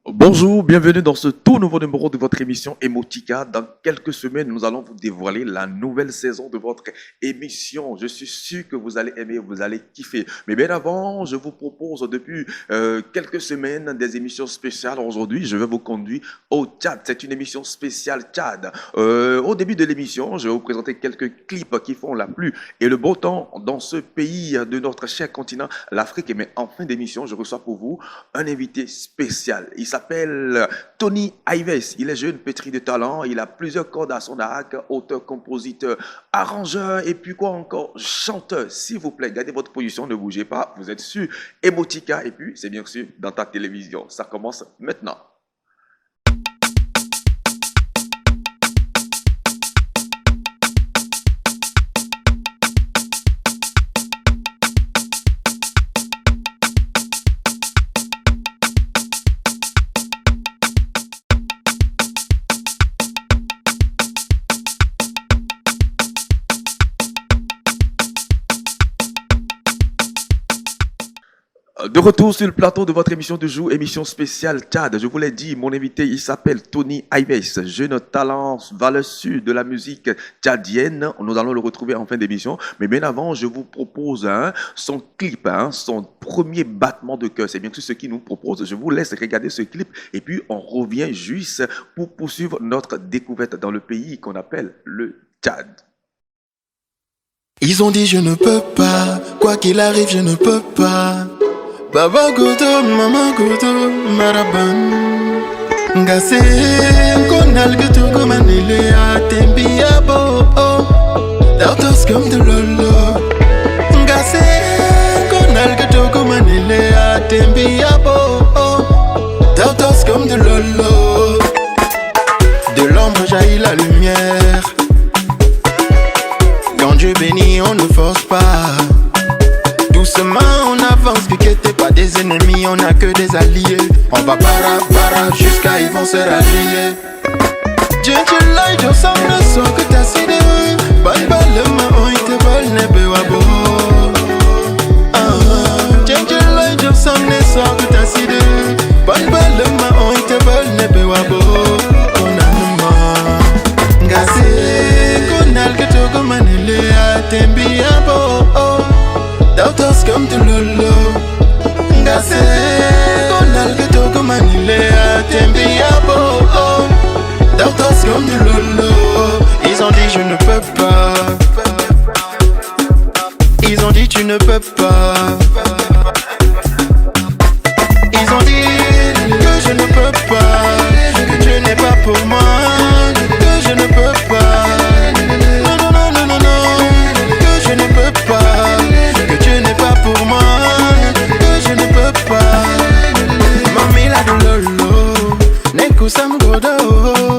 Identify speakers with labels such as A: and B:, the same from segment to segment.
A: Bonjour, bienvenue dans ce tout nouveau numéro de votre émission Emotica. Dans quelques semaines, nous allons vous dévoiler la nouvelle saison de votre émission. Je suis sûr que vous allez aimer, vous allez kiffer. Mais bien avant, je vous propose depuis quelques semaines des émissions spéciales. Aujourd'hui, je vais vous conduire au Tchad. C'est une émission spéciale Tchad. Au début de l'émission, je vais vous présenter quelques clips qui font la pluie et le beau temps dans ce pays de notre cher continent, l'Afrique. Mais en fin d'émission, je reçois pour vous un invité spécial. Il s'appelle Tony Ives. Il est jeune, pétri de talent. Il a plusieurs cordes à son arc. Auteur, compositeur, arrangeur et puis quoi encore, chanteur. S'il vous plaît, gardez votre position, ne bougez pas. Vous êtes sur Emotica et puis c'est bien sûr dans ta télévision. Ça commence maintenant. De retour sur le plateau de votre émission de jour, émission spéciale Tchad. Je vous l'ai dit, mon invité, il s'appelle Tony Ives, jeune talent, valeur sûre de la musique tchadienne. Nous allons le retrouver en fin d'émission. Mais bien avant, je vous propose son clip, son premier battement de cœur. C'est bien sûr ce qu'il nous propose. Je vous laisse regarder ce clip et puis on revient juste pour poursuivre notre découverte dans le pays qu'on appelle le Tchad.
B: Ils ont dit je ne peux pas, quoi qu'il arrive je ne peux pas. Baba Goto, Mama Goto, Maraban Ngase, Konal Goto, Gomanile, Atembia Bo, Dautos comme de Lolo Ngase, Konal Goto, Gomanile, Atembia Bo, Dautos comme de Lolo. De l'ombre jaillit la lumière. Quand Dieu bénit, on ne force pas. Doucement on avance, piqué t'es pas des ennemis, on a que des alliés. On va para jusqu'à ils vont se rallier. Djenje lai jo samne so que t'as sidé. Balbal le ma on te bal ne bewabo. Djenje lai jo samne so que t'as sidé. Balbal le ma on te bal ne bewabo. On a le ngase konal que to gomanele a tembi abo. Dautos comme de Lolo Ngase Konal que to gomanile a tembi abo. Dautos comme de Lolo. Ils ont dit je ne peux pas. Ils ont dit tu ne peux pas. Ils ont dit que je ne peux pas. Que Dieu n'est pas pour moi. Que je ne peux pas. Que je ne peux pas. Pour moi, que je ne peux pas. Mamie la de Lolo, Nekou Sam Godo.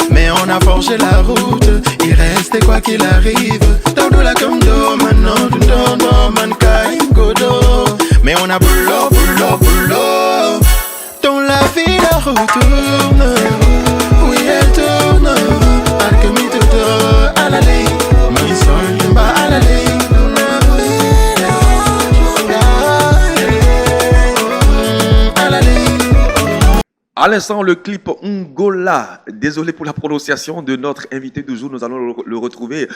B: Mais on a forgé la route, il reste quoi qu'il arrive. Dodo la comme do, maintenant do, mankai Godo. Mais on a boulot. Dans la vie la route tourne, oui elle tourne. Alchemy todo, à la lay, mi sol, bah à la lay.
A: À l'instant, le clip Ngola, désolé pour la prononciation de notre invité du jour, nous allons le retrouver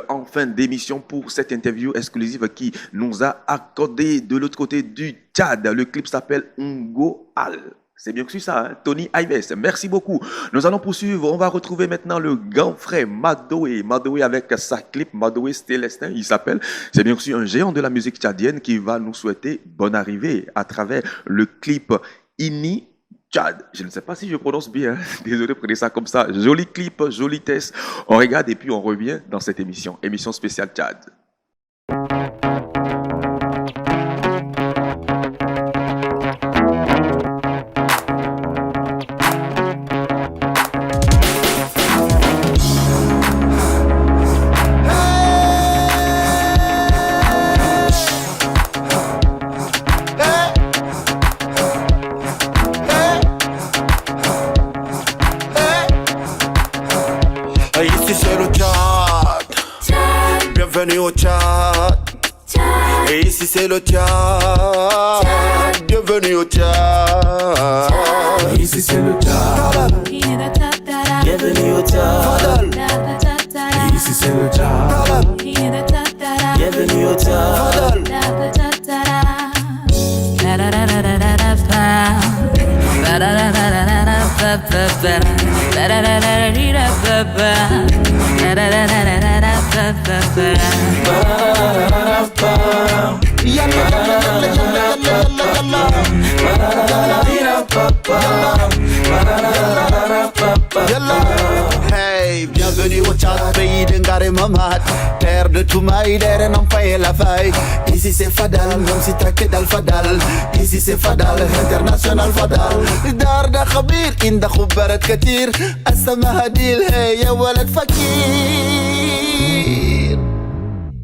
A: en fin d'émission pour cette interview exclusive qui nous a accordé de l'autre côté du Tchad. Le clip s'appelle Ngoal. C'est bien que ça, Tony Ives. Merci beaucoup. Nous allons poursuivre. On va retrouver maintenant le grand frère Madoé. Madoé avec sa clip, Madoé Célestin, il s'appelle. C'est bien sûr un géant de la musique tchadienne qui va nous souhaiter bonne arrivée à travers le clip Ini Tchad. Je ne sais pas si je prononce bien. Désolé, prenez ça comme ça. Joli clip, joli test. On regarde et puis on revient dans cette émission. Émission spéciale Tchad.
B: Ici c'est le Tchad. Bienvenue au Tchad. Et ici c'est le Tchad. bienvenue au Tchad.
C: Ici c'est le Tchad.
D: Bienvenue au Tchad.
C: Ici c'est le Tchad.
D: Bienvenue au Tchad.
B: Hey, bienvenue au Tchad, pays d'Engar et Mamad. Terre de Toumaï, d'air et n'empêche la faille. Ici c'est Fadal, même si traqué d'Al-Fadal. Ici c'est Fadal, international Fadal. Dar da Khabir, inda Khoubarat Katir. Assama Hadil, hey, ya walad fakir.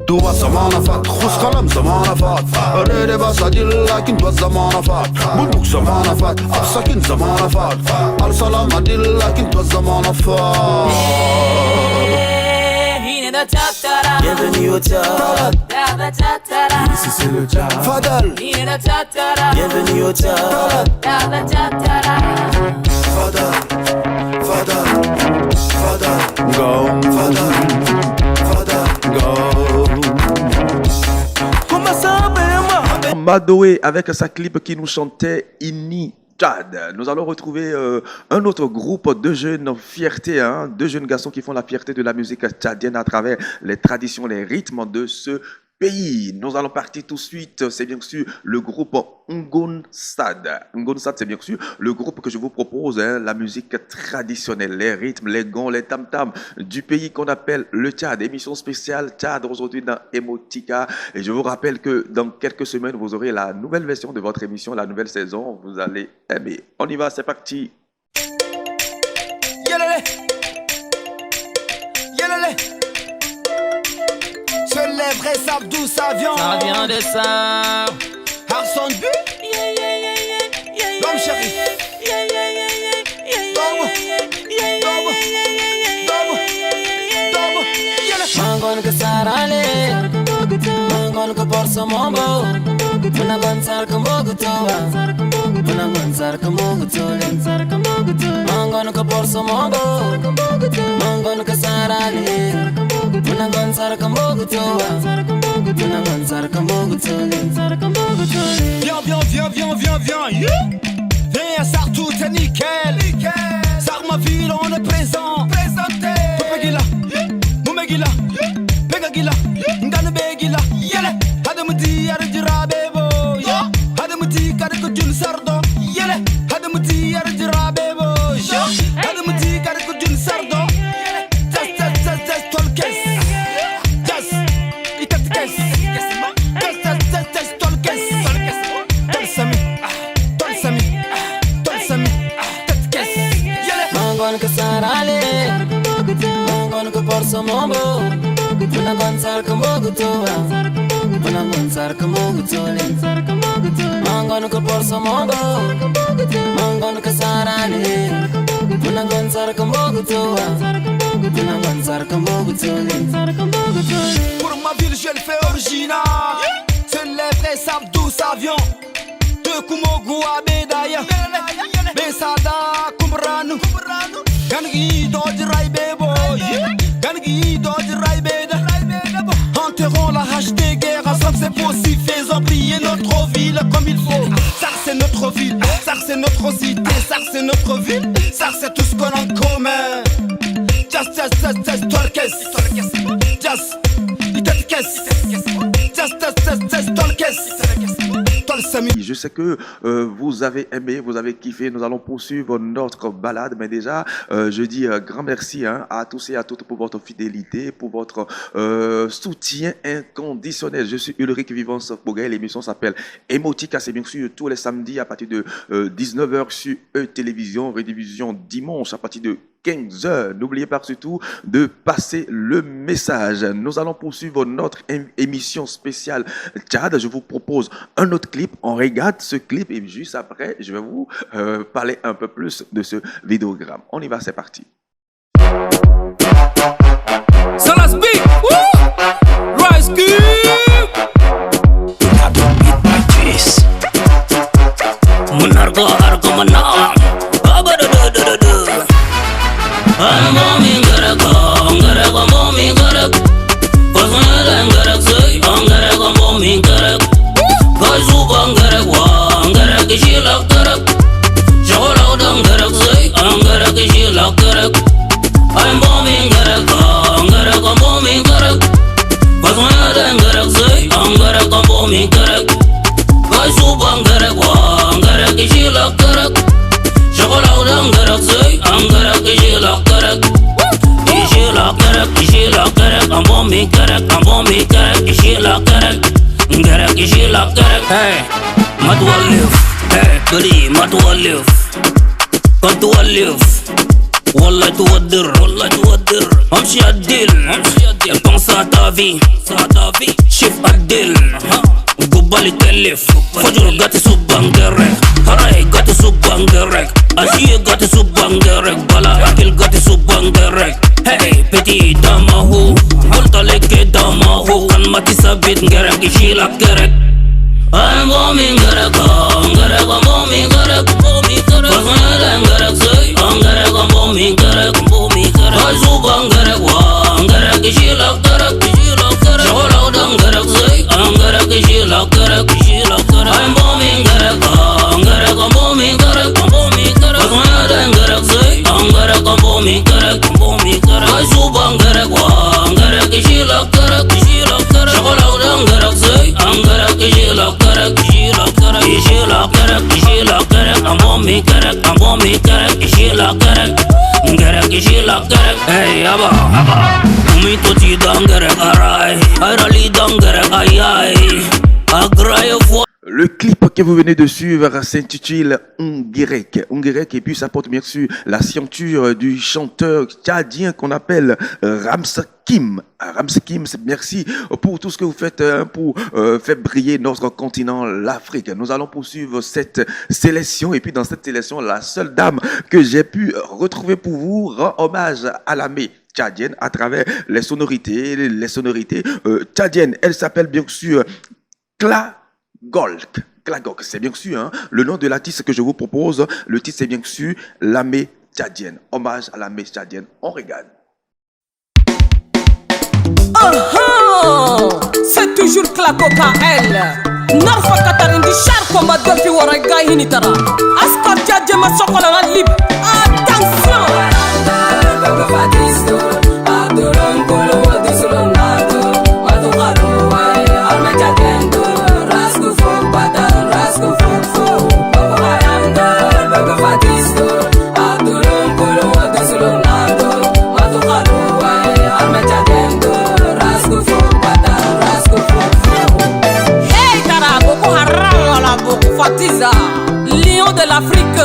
B: دوا زمان فات خوش قلم زمان فات ريد بساديل لكن دوا زمان فات بلوك زمان فات أبسكين زمان فات السلام عديل لكن دوا زمان فات
D: Bienvenue au Tchad.
C: Ici c'est le Tchad.
B: فضل
D: Bienvenue au Tchad.
B: فضل فضل فضل go فضل فضل go
A: Madoé avec sa clip qui nous chantait Inni Tchad. Nous allons retrouver un autre groupe de jeunes fiertés, de jeunes garçons qui font la fierté de la musique tchadienne à travers les traditions, les rythmes de ce pays. Nous allons partir tout de suite. C'est bien sûr le groupe Ngon Sad. Ngon Sad, c'est bien sûr le groupe que je vous propose, la musique traditionnelle, les rythmes, les gons, les tam-tams du pays qu'on appelle le Tchad. Émission spéciale Tchad aujourd'hui dans Emotica. Et je vous rappelle que dans quelques semaines, vous aurez la nouvelle version de votre émission, la nouvelle saison. Vous allez aimer. On y va, c'est parti.
B: Yalale. Yalale. Seuls les vrais savent d'où ça vient.
D: Ça vient de ça.
B: Arson Bu. Dom Chéri.
D: Mangon ke sarale. Mangon ke porso mombo. Muna gonzar ke mogutoa. Muna gonzar ke mogutole. Mangon ke porso mombo. Mangon ke sarale. Muna gonzar ke mogutoa. Muna gonzar ke mogutole.
B: Viens, viens, viens, viens, viens, viens. Yeah. Viens, Sar, tout est nickel. Sar, ma ville, on est présent. Présenté. Pepegila. Mumegila. Pegagila. Ndane begila. Yele. Hadamuti, Arjira bebo. Hadamuti, Kadakujun Sardo. Yele. Hadamuti, Arjira bebo. Hadamuti, Kadakujun Sardo. Just, tolkes. Just, itatkes. Just, tolkes. Tolsami. Tolsami. Tolsami. Tatkes. Yele.
D: Mangon ke sarale. Mangon ke porso mombo. Muna gonzar ke mogutoa. Muna gonzar ke mogutole. Mangon ke porso mombo. Mangon ke sarale. Muna gonzar ke mogutoa. Muna gonzar ke mogutole.
B: Pour ma ville, je le fais original. Seuls les vrais savent d'où ça vient. De Kumogu à Bedaya. Besada Kumbranu. Gangi Dodge Raibebo. Gangi Dodge Raibeda. Enterrons la hache des guerres ensemble, c'est possible. Faisons briller notre ville comme il faut. Ça c'est notre ville, ça c'est notre cité, ça c'est notre ville, ça c'est tout ce qu'on a en commun. Just, tolkes. Just, itatkes. Just, tolkes. Tolsami.
A: Je sais que vous avez aimé, vous avez kiffé. Nous allons poursuivre notre balade. Mais déjà, je dis grand merci à tous et à toutes pour votre fidélité, pour votre soutien inconditionnel. Je suis Ulrich Vivance Boguel. L'émission s'appelle Emotica. C'est bien sûr tous les samedis à partir de 19h sur E-Télévision. Rediffusion dimanche à partir de 15h. N'oubliez pas surtout de passer le message. Nous allons poursuivre notre émission spéciale Tchad. Je vous propose un autre clip. On regarde ce clip et juste après, je vais vous parler un peu plus de ce vidéogramme. On y va, c'est parti.
E: Salas Big, Rice Cube.
D: I'm bombing Garak, I'm bombing Garak. Personal Garak say, I'm Garak, I'm bombing Garak. Gazuba Garak, Wang Garak, she lock Garak. Chola Dang Garak say, I'm Garak, she lock Garak. I'm bombing Garak, I'm bombing Garak. Personal Garak say, I'm Garak, I'm bombing Garak. Gazuba Garak, Wang Garak, she lock Garak. Chola Dang Garak say, I'm Garak, she lock Garak. She lock Garak, I'm bombing Garak, I'm bombing Garak, she lock Garak. Garak, she lock Garak. Hey, Matwalif, hey, Bali, Matwalif, Matwalif. Wallah تودر امشي عالديل pense à ta vie شوف عالديل قبالي تلف فجر قاتي سوبانجرك هراي قاتي سوبانجرك اشي قاتي سوبانجرك بلا اكل قاتي سوبانجرك هاي بيتي دامهو قلت لك دامهو كان ما تثبت نجرك يشيلك جرك I'm bombing Garak, I'm bombing Garak. Personal Garak say, I'm Garak, I'm bombing Garak. Gazuba Garak, Wang Garak, she lock Garak. Chola Dang Garak say, I'm Garak, she lock Garak. I'm bombing Garak, I'm bombing Garak. Personal Garak say, I'm Garak, I'm bombing Garak. Gazuba Garak, Wang Garak, she lock Garak. Chola Dang Garak say, I'm Garak, she lock Garak. She lock Garak, I'm bombing Garak, I'm bombing Garak. She lock Garak, she lock Garak. Hey Abba, Umi to ti dang Garak arai, Arali dang Garak ayai, Agrai of.
A: Le clip que vous venez de suivre s'intitule Ungirek. Ungirek, et puis ça porte bien sûr la signature du chanteur tchadien qu'on appelle Ramsakim. Ramsakim, merci pour tout ce que vous faites pour faire briller notre continent, l'Afrique. Nous allons poursuivre cette sélection, et puis dans cette sélection, la seule dame que j'ai pu retrouver pour vous rend hommage à l'armée tchadienne à travers les sonorités tchadiennes. Elle s'appelle bien sûr Klagolk, c'est bien sûr hein, le nom de l'artiste que je vous propose. Le titre c'est bien sûr l'armée tchadienne. Hommage à l'armée tchadienne. On regarde.
F: C'est toujours Klago KL. Narfa Katarin di char combat de fi waraga hinitara. Askar tchadien ma sokola na lib. Attention. Lion de l'Afrique,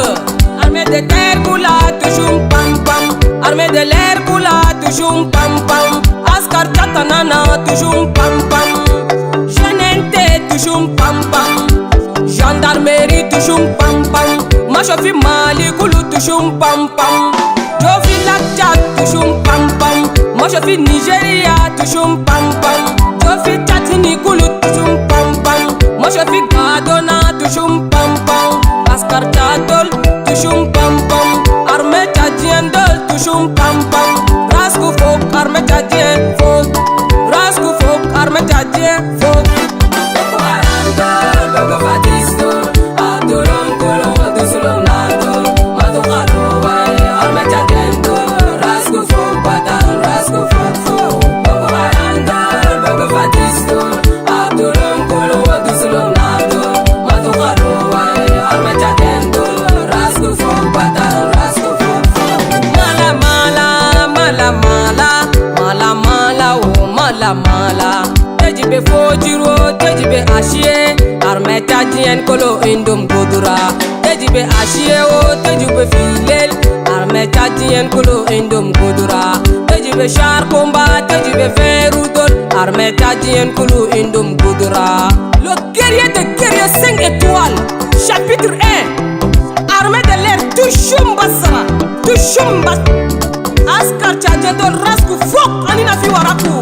F: armée de terre boula, toujours pam pam. Armée de l'air boula, toujours pam pam. Askar Katanana, toujours pam pam. Genente, toujours pam pam. Gendarmerie, toujours pam pam. Machofi Mali, Goulou, toujours pam pam. Jofi Lakjak, toujours pam pam. Machofi Nigeria, toujours pam pam. Jofi Tchatini, Goulou, toujours pam pam. Machofi Gadona, toujours pam pam. Askar Tchadol, toujours pam pam. Armée tchadienne dol, toujours pam pam. Rasco folk, armée tchadienne folk. Rasco folk, armée tchadienne folk. Boko Haram dol, Boko Fatisto. Abdulon Kolo, Dusulon Nado. Matokalo, armée tchadienne dol. Rasco folk, Batan, Rasco folk folk. Boko Haram dol, Boko Fatisto. Abdulon Kolo, Dusulon Nado. Matokalo, armée tchadienne dol. Rasco folk, Batan, Rasco folk folk. Mala mala, mala mala, mala mala, oh mala mala. Tejibe fojiro, tejibe ashie. Armée tchadienne kolo indum godura. Tejibe ashie oh, tejibe filel. Armée tchadienne kolo indum godura. Tejibe char combat, tejibe ferudol. Armée tchadienne kolo indum godura. Le guerrier de guerrier 5 étoiles. Chapitre 1. Armée de l'air, Touchoum Basra. Touchoum Basra. Askar tchadien dol rasku fok anina fi waraku.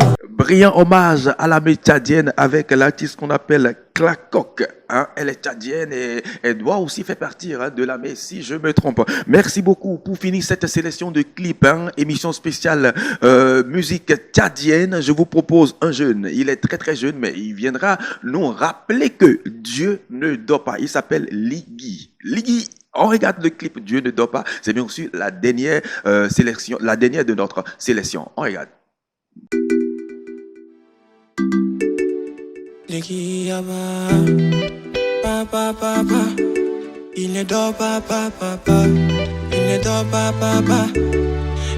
A: brillant hommage à l'armée tchadienne avec l'artiste qu'on appelle Clacoc. Hein, elle est tchadienne et elle doit aussi faire partie de l'armée, si je me trompe. Merci beaucoup pour finir cette sélection de clips, émission spéciale musique tchadienne. Je vous propose un jeune. Il est très très jeune, mais il viendra nous rappeler que Dieu ne dort pas. Il s'appelle Ligui. Ligui. On regarde le clip Dieu ne dort pas. C'est bien sûr la dernière sélection, la dernière de notre sélection. On regarde.
B: Ligui papa, papa, il ne dort pas, papa, il ne dort pas, papa,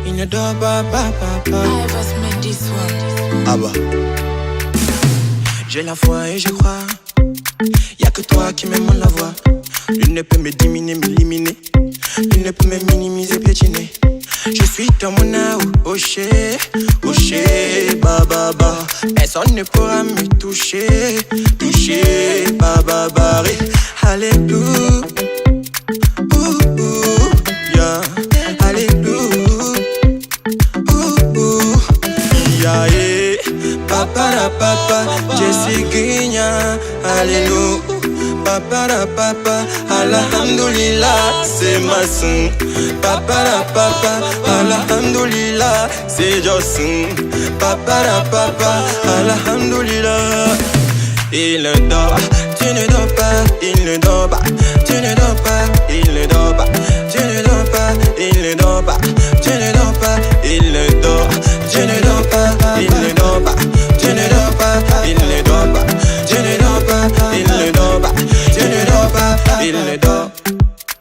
B: il ne dort pas, papa. Ah bah, j'ai la foi et je crois, y'a que toi qui m'aimes la voix. Nul ne peut me diminuer, m'éliminer, nul ne peut me minimiser, piétiner. Je suis dans mon âme, hoché, ba ba ba. Personne ne pourra me toucher, ba ba ba. Alléluia, yeah. Alléluia, yeah. Papa la papa, Jesse Guigna, alléluia. Papa la papa, alhamdoulilah, c'est ma son. Papa la papa, alhamdoulilah, c'est Josun. Papa la papa, alhamdoulilah. Il ne dort, tu ne dors pas, il ne dort pas, tu ne dors pas, il ne dort pas, tu ne dors pas, il ne dort pas, tu ne dors pas, il ne dort, tu ne dors pas, il ne dort pas, tu ne dors pas, il ne dort pas, tu ne dors pas, il ne dort pas, tu ne dors pas, il ne dort.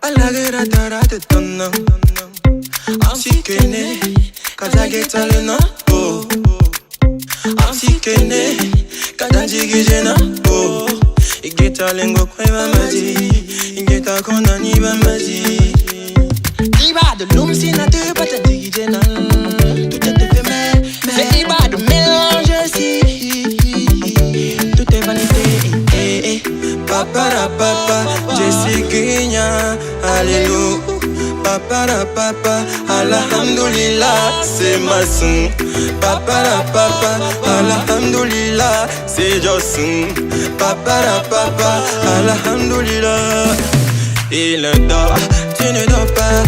B: À la guerre de ton nom, ainsi que né, Kazageta le nom, oh, ainsi que né, Kazagigena, oh, Igeta lengo kweba maji, Igeta konani ba maji. Iba de l'homme si na te pata digena, tout est éphémère, c'est Iba de mélange si, tout est vanité. Papa la papa, Jesse Guigna, alléluia. Papa la papa, alhamdoulilah, c'est ma son. Papa la papa, alhamdoulilah, c'est Josun. Papa la papa, alhamdoulilah. Il ne dort, tu ne dors pas.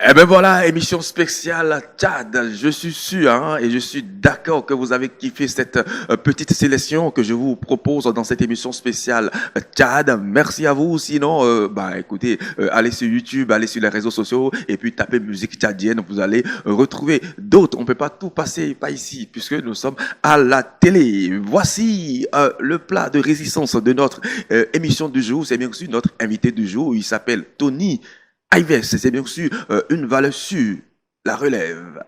A: Eh ben voilà, émission spéciale Tchad. Je suis sûr et je suis d'accord que vous avez kiffé cette petite sélection que je vous propose dans cette émission spéciale Tchad. Merci à vous. Sinon, écoutez, allez sur YouTube, allez sur les réseaux sociaux et puis tapez musique tchadienne. Vous allez retrouver d'autres. On peut pas tout passer par ici puisque nous sommes à la télé. Voici le plat de résistance de notre émission du jour. C'est bien sûr notre invité du jour. Il s'appelle Tony Ives, c'est bien sûr une valeur sûre, la relève,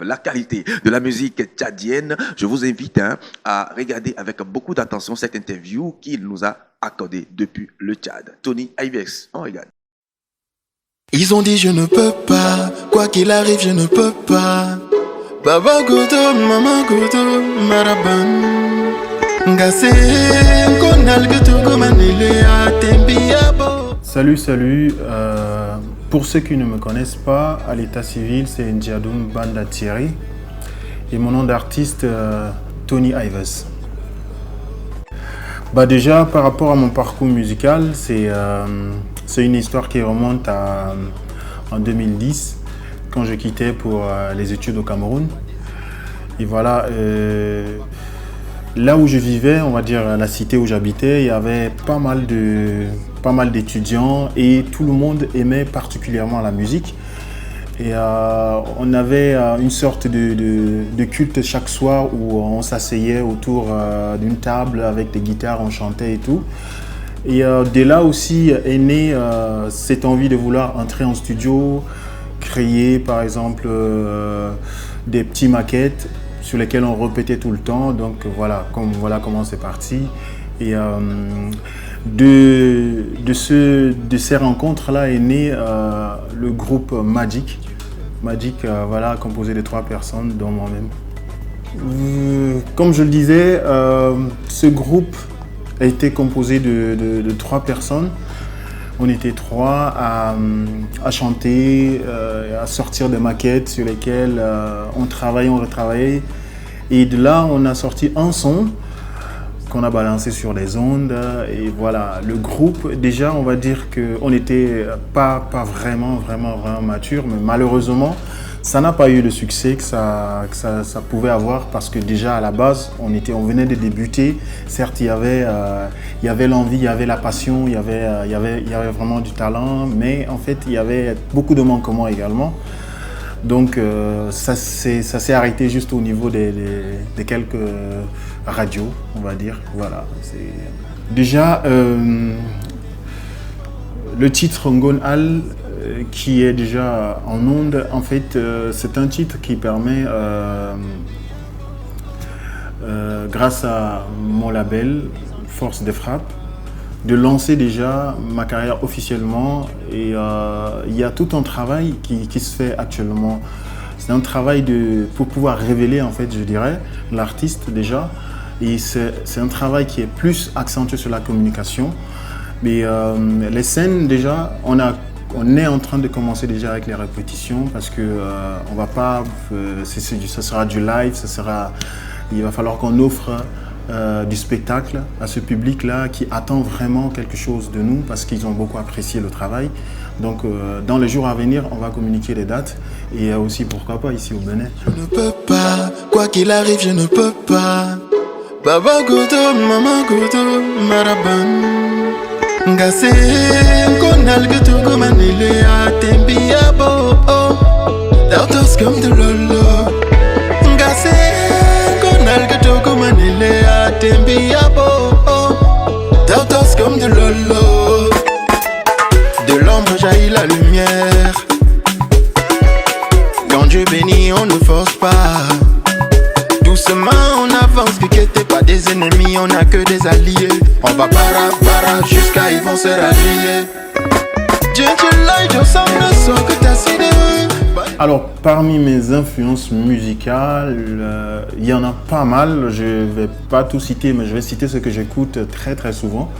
A: la qualité de la musique tchadienne. Je vous invite à regarder avec beaucoup d'attention cette interview qu'il nous a accordée depuis le Tchad. Tony Ives, on regarde.
B: Ils ont dit je ne peux pas, quoi qu'il arrive je ne peux pas. Baba Godo, Mama Godo, Maraban Ngase, Konal Gotogo Manele, Atembiabo.
G: Salut. Pour ceux qui ne me connaissent pas, à l'état civil, c'est Ndjadoum Banda Thierry. Et mon nom d'artiste, Tony Ives. Déjà, par rapport à mon parcours musical, c'est une histoire qui remonte en 2010, quand je quittais pour les études au Cameroun. Et voilà, là où je vivais, on va dire la cité où j'habitais, il y avait pas mal d'étudiants et tout le monde aimait particulièrement la musique. Et on avait une sorte de culte chaque soir où on s'asseyait autour d'une table avec des guitares, on chantait et tout. Et de là aussi est née cette envie de vouloir entrer en studio, créer par exemple des petits maquettes sur lesquels on répétait tout le temps. Donc voilà comment c'est parti. Et de ces rencontres-là est né le groupe Magic. Magic, composé de 3 personnes, dont moi-même. Comme je le disais, ce groupe a été composé de 3 personnes. On était 3 à chanter, à sortir des maquettes sur lesquelles on travaillait, Et de là, on a sorti un son qu'on a balancé sur les ondes. Et voilà, le groupe, déjà, on va dire qu'on n'était pas vraiment mature, mais malheureusement, ça n'a pas eu le succès que ça pouvait avoir parce que déjà à la base, on venait de débuter. Certes, il y avait l'envie, il y avait la passion, il y avait vraiment du talent, mais en fait, il y avait beaucoup de manquements également. Donc, ça s'est arrêté juste au niveau des quelques radios, on va dire. Voilà. Déjà, le titre Ngon Al, qui est déjà en onde, en fait, c'est un titre qui permet, grâce à mon label, Force des Frappes, de lancer déjà ma carrière officiellement. Et il y a tout un travail qui se fait actuellement. C'est un travail pour pouvoir révéler, en fait, je dirais, l'artiste déjà. Et c'est un travail qui est plus accentué sur la communication. Mais les scènes, déjà, on est en train de commencer déjà avec les répétitions parce que on va pas, ça sera du live, il va falloir qu'on offre du spectacle à ce public-là qui attend vraiment quelque chose de nous parce qu'ils ont beaucoup apprécié le travail. Donc dans les jours à venir, on va communiquer les dates et aussi pourquoi pas ici au Bénin.
B: Je ne peux pas, quoi qu'il arrive, je ne peux pas. Baba Godo, Mama Godo, Maraban. Ngase konal gutugo manile atembi abo Dautos comme de lolo Ngase konal gutugo manile atembi abo Dautos comme de lolo. De l'ombre jaillit la lumière. Quand Dieu bénit, on ne force pas. Doucement on avance, piqueté pas des ennemis, on n'a que des alliés. On va para jusqu'à ils vont se rallier.
G: Alors parmi mes influences musicales, il y en a pas mal. Je vais pas tout citer, mais je vais citer ce que j'écoute très souvent.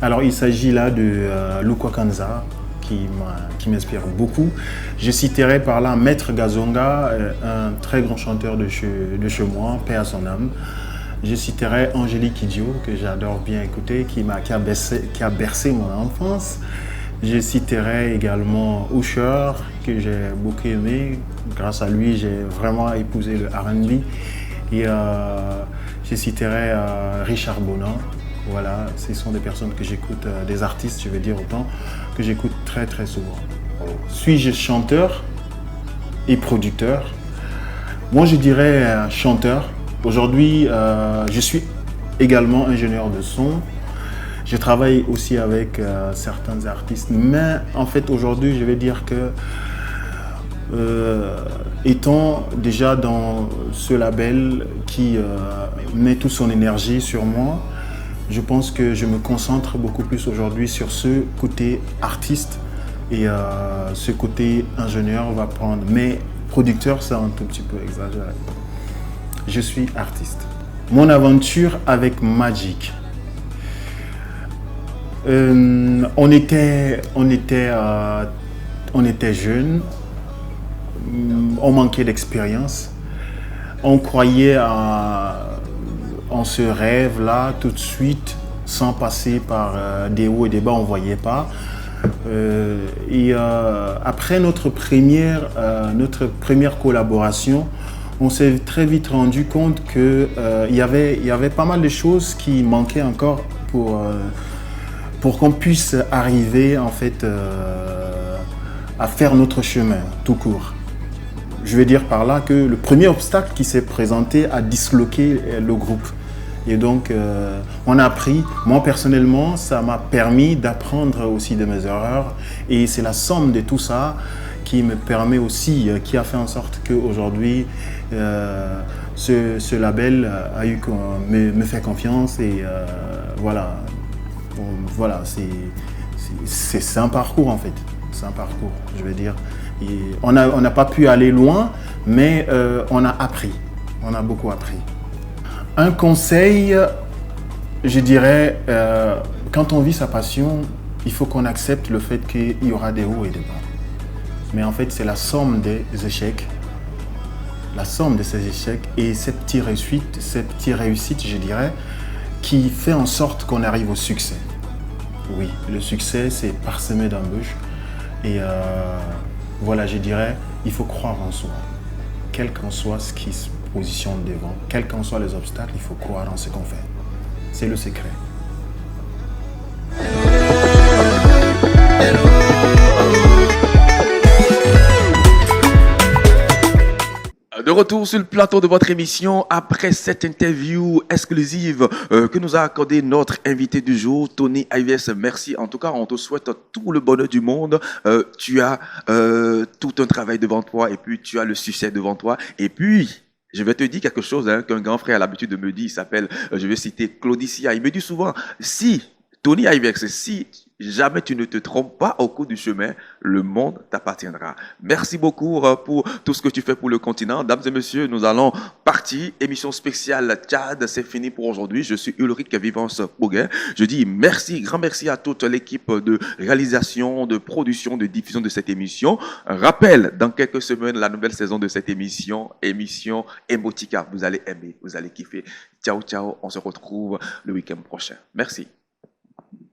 G: Alors il s'agit là de Lukwa Kanza, qui m'inspire beaucoup. Je citerai par là Maître Gazonga, un très grand chanteur de chez moi, paix à son âme. Je citerai Angélique Kidjo, que j'adore bien écouter, qui a bercé mon enfance. Je citerai également Usher, que j'ai beaucoup aimé. Grâce à lui, j'ai vraiment épousé le R&B. Et je citerai Richard Bonan. Voilà, ce sont des personnes que j'écoute, des artistes, je veux dire autant, que j'écoute très souvent. Suis-je chanteur et producteur? Moi, je dirais chanteur. Aujourd'hui, je suis également ingénieur de son. Je travaille aussi avec certains artistes. Mais en fait, aujourd'hui, je vais dire que étant déjà dans ce label qui met toute son énergie sur moi, je pense que je me concentre beaucoup plus aujourd'hui sur ce côté artiste et ce côté ingénieur va prendre. Mais producteur, c'est un tout petit peu exagéré. Je suis artiste. Mon aventure avec Magic. On était jeunes, on manquait d'expérience, on croyait en ce rêve-là tout de suite, sans passer par des hauts et des bas, on ne voyait pas. Après notre première collaboration, on s'est très vite rendu compte qu'il y avait pas mal de choses qui manquaient encore pour qu'on puisse arriver en fait à faire notre chemin tout court. Je veux dire par là que le premier obstacle qui s'est présenté a disloqué le groupe. Et donc, on a appris. Moi, personnellement, ça m'a permis d'apprendre aussi de mes erreurs. Et c'est la somme de tout ça qui me permet aussi, qui a fait en sorte qu'aujourd'hui, ce label me fait confiance. Et voilà, voilà, c'est un parcours en fait. C'est un parcours, je veux dire. Et on n'a pas pu aller loin, mais on a appris. On a beaucoup appris. Un conseil, je dirais, quand on vit sa passion, il faut qu'on accepte le fait qu'il y aura des hauts et des bas. Mais en fait, c'est la somme des échecs la somme de ces échecs et ces petites réussites, je dirais, qui fait en sorte qu'on arrive au succès. Oui, le succès, c'est parsemé d'embûches. Et voilà, je dirais, il faut croire en soi. Quel qu'en soit ce qui se positionne devant, quels qu'en soient les obstacles, il faut croire en ce qu'on fait. C'est le secret.
A: De retour sur le plateau de votre émission après cette interview exclusive que nous a accordé notre invité du jour, Tony Ives. Merci. En tout cas, on te souhaite tout le bonheur du monde. Tu as tout un travail devant toi et puis tu as le succès devant toi. Et puis, je vais te dire quelque chose qu'un grand frère a l'habitude de me dire. Il s'appelle, je vais citer Claudicia. Il me dit souvent, si Tony Ivex, si jamais tu ne te trompes pas au cours du chemin, le monde t'appartiendra. Merci beaucoup pour tout ce que tu fais pour le continent. Dames et messieurs, nous allons partir. Émission spéciale Tchad, c'est fini pour aujourd'hui. Je suis Ulrich Vivance Boguin. Je dis merci, grand merci à toute l'équipe de réalisation, de production, de diffusion de cette émission. Rappel, dans quelques semaines, la nouvelle saison de cette émission Emotica. Vous allez aimer, vous allez kiffer. Ciao, ciao. On se retrouve le week-end prochain. Merci.